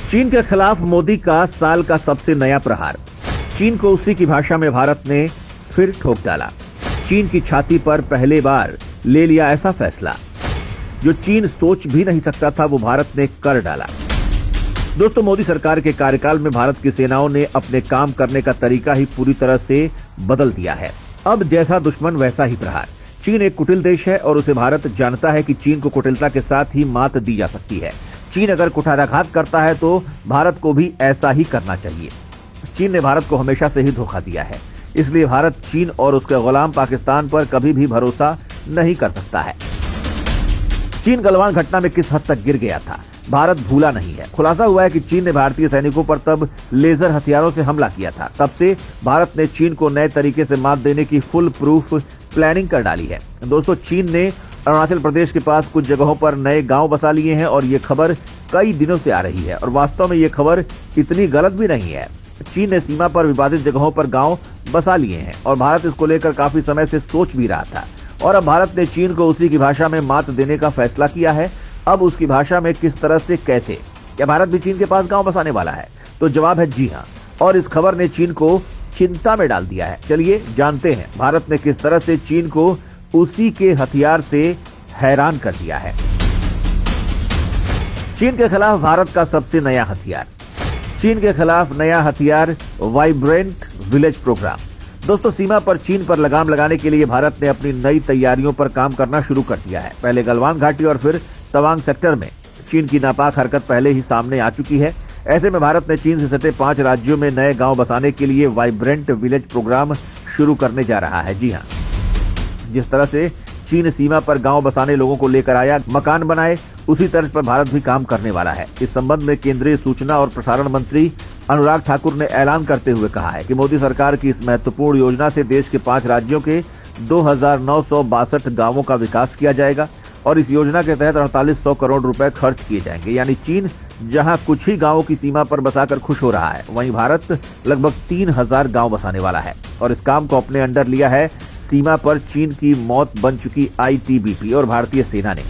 चीन के खिलाफ मोदी का साल का सबसे नया प्रहार। चीन को उसी की भाषा में भारत ने फिर ठोक डाला। चीन की छाती पर पहले बार ले लिया ऐसा फैसला जो चीन सोच भी नहीं सकता था, वो भारत ने कर डाला। दोस्तों, मोदी सरकार के कार्यकाल में भारत की सेनाओं ने अपने काम करने का तरीका ही पूरी तरह से बदल दिया है। अब जैसा दुश्मन वैसा ही प्रहार। चीन एक कुटिल देश है और उसे भारत जानता है कि चीन को कुटिलता के साथ ही मात दी जा सकती है। चीन अगर कुठाराघात करता है तो भारत को भी ऐसा ही करना चाहिए। चीन ने भारत को हमेशा से ही धोखा दिया है, इसलिए भारत चीन और उसके गुलाम पाकिस्तान पर कभी भी भरोसा नहीं कर सकता है। चीन गलवान घटना में किस हद तक गिर गया था, भारत भूला नहीं है। खुलासा हुआ है कि चीन ने भारतीय सैनिकों पर तब लेजर हथियारों से हमला किया था। तब से भारत ने चीन को नए तरीके से मात देने की फुल प्रूफ प्लानिंग कर डाली है। दोस्तों, चीन ने अरुणाचल प्रदेश के पास कुछ जगहों पर नए गांव बसा लिए हैं और ये खबर कई दिनों से आ रही है और वास्तव में ये खबर इतनी गलत भी नहीं है। चीन ने सीमा पर विवादित जगहों पर गांव बसा लिए हैं और भारत इसको लेकर काफी समय से सोच भी रहा था और अब भारत ने चीन को उसी की भाषा में मात देने का फैसला किया है। अब उसकी भाषा में किस तरह से, कैसे, क्या भारत भी चीन के पास गांव बसाने वाला है? तो जवाब है जी हां, और इस खबर ने चीन को चिंता में डाल दिया है। चलिए जानते हैं भारत ने किस तरह से चीन को उसी के हथियार से हैरान कर दिया है। चीन के खिलाफ भारत का सबसे नया हथियार। चीन के खिलाफ नया हथियार, वाइब्रेंट विलेज प्रोग्राम। दोस्तों, सीमा पर चीन पर लगाम लगाने के लिए भारत ने अपनी नई तैयारियों पर काम करना शुरू कर दिया है। पहले गलवान घाटी और फिर तवांग सेक्टर में चीन की नापाक हरकत पहले ही सामने आ चुकी है। ऐसे में भारत ने चीन से सटे 5 राज्यों में नए गांव बसाने के लिए वाइब्रेंट विलेज प्रोग्राम शुरू करने जा रहा है। जी हां, जिस तरह से चीन सीमा पर गांव बसाने लोगों को लेकर आया, मकान बनाए, उसी तर्ज पर भारत भी काम करने वाला है। इस संबंध में केंद्रीय सूचना और प्रसारण मंत्री अनुराग ठाकुर ने ऐलान करते हुए कहा है कि मोदी सरकार की इस महत्वपूर्ण योजना से देश के 5 राज्यों के 2962 गांवों का विकास किया जाएगा और इस योजना के तहत 4800 करोड़ रुपए खर्च किए जाएंगे। यानी चीन जहां कुछ ही गांवों की सीमा पर बसाकर खुश हो रहा है, वहीं भारत लगभग 3000 गांव बसाने वाला है और इस काम को अपने अंडर लिया है सीमा पर चीन की मौत बन चुकी आईटीबीपी और भारतीय सेना ने।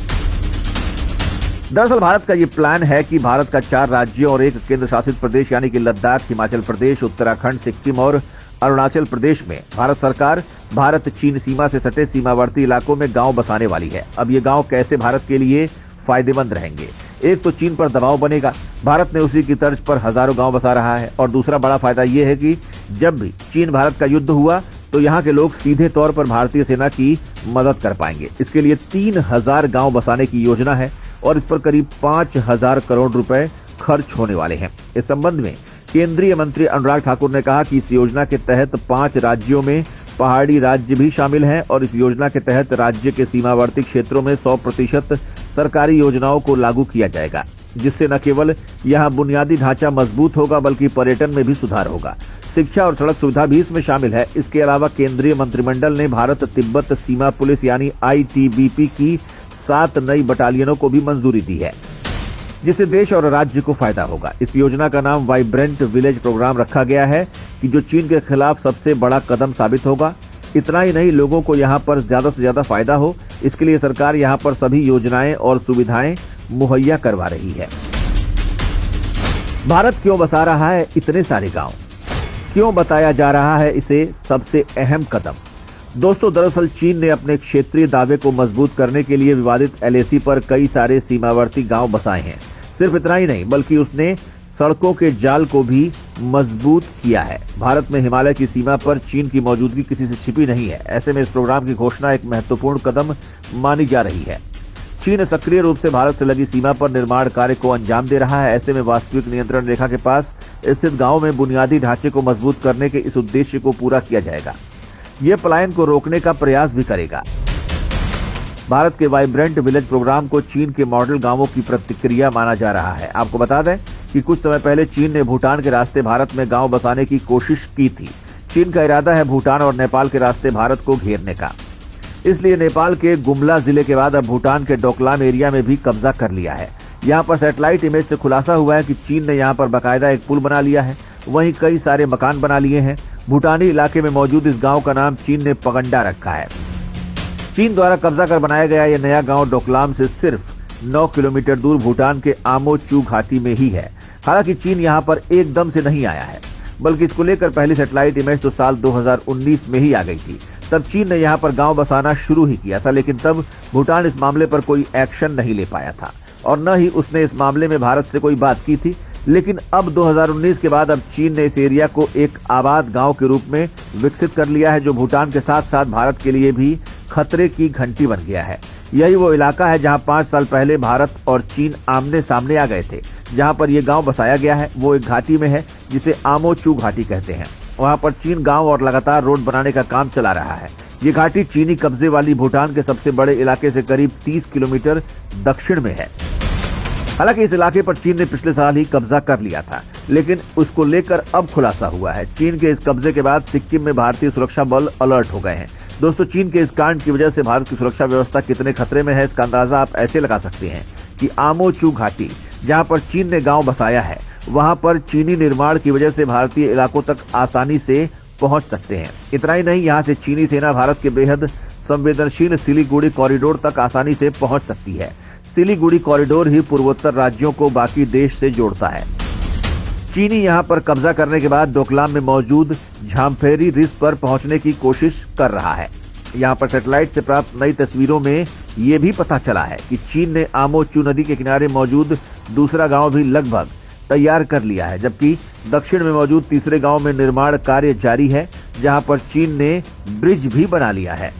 दरअसल भारत का ये प्लान है कि भारत का 4 राज्यों और 1 केंद्र शासित प्रदेश यानी कि लद्दाख, हिमाचल प्रदेश, उत्तराखंड, सिक्किम और अरुणाचल प्रदेश में भारत सरकार भारत चीन सीमा से सटे सीमावर्ती इलाकों में गांव बसाने वाली है। अब ये गांव कैसे भारत के लिए फायदेमंद रहेंगे? एक तो चीन पर दबाव बनेगा, भारत ने उसी की तर्ज पर हजारों गांव बसा रहा है, और दूसरा बड़ा फायदा ये है कि जब भी चीन भारत का युद्ध हुआ तो यहाँ के लोग सीधे तौर पर भारतीय सेना की मदद कर पाएंगे। इसके लिए 3000 गांव बसाने की योजना है और इस पर करीब 5000 करोड़ रुपए खर्च होने वाले हैं। इस संबंध में केंद्रीय मंत्री अनुराग ठाकुर ने कहा कि इस योजना के तहत 5 राज्यों में पहाड़ी राज्य भी शामिल हैं और इस योजना के तहत राज्य के सीमावर्ती क्षेत्रों में 100% सरकारी योजनाओं को लागू किया जाएगा, जिससे न केवल यहाँ बुनियादी ढांचा मजबूत होगा बल्कि पर्यटन में भी सुधार होगा। शिक्षा और सड़क सुविधा भी इसमें शामिल है। इसके अलावा केंद्रीय मंत्रिमंडल ने भारत तिब्बत सीमा पुलिस यानी आईटीबीपी की 7 नई बटालियनों को भी मंजूरी दी है, जिससे देश और राज्य को फायदा होगा। इस योजना का नाम वाइब्रेंट विलेज प्रोग्राम रखा गया है कि जो चीन के खिलाफ सबसे बड़ा कदम साबित होगा। इतना ही नहीं, लोगों को यहाँ पर ज्यादा से ज्यादा फायदा हो, इसके लिए सरकार यहाँ पर सभी योजनाएं और सुविधाएं मुहैया करवा रही है। भारत क्यों बसा रहा है इतने सारे गांव? क्यों बताया जा रहा है इसे सबसे अहम कदम? दोस्तों, दरअसल चीन ने अपने क्षेत्रीय दावे को मजबूत करने के लिए विवादित एलएसी पर कई सारे सीमावर्ती गांव बसाए हैं। सिर्फ इतना ही नहीं, बल्कि उसने सड़कों के जाल को भी मजबूत किया है। भारत में हिमालय की सीमा पर चीन की मौजूदगी किसी से छिपी नहीं है। ऐसे में इस प्रोग्राम की घोषणा एक महत्वपूर्ण कदम मानी जा रही है। चीन सक्रिय रूप से भारत से लगी सीमा पर निर्माण कार्य को अंजाम दे रहा है। ऐसे में वास्तविक नियंत्रण रेखा के पास स्थित गांव में बुनियादी ढांचे को मजबूत करने के इस उद्देश्य को पूरा किया जाएगा। ये पलायन को रोकने का प्रयास भी करेगा। भारत के वाइब्रेंट विलेज प्रोग्राम को चीन के मॉडल गांवों की प्रतिक्रिया माना जा रहा है। आपको बता दें कि कुछ समय पहले चीन ने भूटान के रास्ते भारत में गांव बसाने की कोशिश की थी। चीन का इरादा है भूटान और नेपाल के रास्ते भारत को घेरने का। इसलिए नेपाल के गुमला जिले के बाद अब भूटान के डोकलाम एरिया में भी कब्जा कर लिया है। यहाँ पर सैटेलाइट इमेज से खुलासा हुआ है कि चीन ने यहाँ पर बाकायदा एक पुल बना लिया है, वहीं कई सारे मकान बना लिए हैं। भूटानी इलाके में मौजूद इस गांव का नाम चीन ने पगंडा रखा है। चीन द्वारा कब्जा कर बनाया गया यह नया गांव डोकलाम से सिर्फ 9 किलोमीटर दूर भूटान के आमो चू घाटी में ही है। हालांकि चीन यहां पर एकदम से नहीं आया है, बल्कि इसको लेकर पहली सैटेलाइट इमेज तो साल 2019 में ही आ गई थी। तब चीन ने यहां पर गांव बसाना शुरू ही किया था, लेकिन तब भूटान इस मामले पर कोई एक्शन नहीं ले पाया था और न ही उसने इस मामले में भारत से कोई बात की थी। लेकिन अब 2019 के बाद अब चीन ने इस एरिया को एक आबाद गांव के रूप में विकसित कर लिया है, जो भूटान के साथ साथ भारत के लिए भी खतरे की घंटी बन गया है। यही वो इलाका है जहां 5 साल पहले भारत और चीन आमने सामने आ गए थे। जहां पर यह गांव बसाया गया है वो एक घाटी में है जिसे आमो चू घाटी कहते हैं। वहां पर चीन गांव और लगातार रोड बनाने का काम चला रहा है। ये घाटी चीनी कब्जे वाली भूटान के सबसे बड़े इलाके से करीब 30 किलोमीटर दक्षिण में है। हालांकि इस इलाके पर चीन ने पिछले साल ही कब्जा कर लिया था, लेकिन उसको लेकर अब खुलासा हुआ है। चीन के इस कब्जे के बाद सिक्किम में भारतीय सुरक्षा बल अलर्ट हो गए हैं। दोस्तों, चीन के इस कांड की वजह से भारत की सुरक्षा व्यवस्था कितने खतरे में है, इसका अंदाजा आप ऐसे लगा सकते हैं कि आमो चू घाटी, जहां पर चीन ने गांव बसाया है, वहां पर चीनी निर्माण की वजह से भारतीय इलाकों तक आसानी से पहुंच सकते हैं। इतना ही नहीं, यहां से चीनी सेना भारत के बेहद संवेदनशील सिलीगुड़ी कॉरिडोर तक आसानी से पहुंच सकती है। सिलीगुड़ी कॉरिडोर ही पूर्वोत्तर राज्यों को बाकी देश से जोड़ता है। चीनी यहां पर कब्जा करने के बाद डोकलाम में मौजूद झामफेरी रिज पर पहुंचने की कोशिश कर रहा है। यहां पर सैटेलाइट से प्राप्त नई तस्वीरों में ये भी पता चला है कि चीन ने आमो चू नदी के किनारे मौजूद दूसरा गांव भी लगभग तैयार कर लिया है, जबकि दक्षिण में मौजूद तीसरे गांव में निर्माण कार्य जारी है, जहां पर चीन ने ब्रिज भी बना लिया है।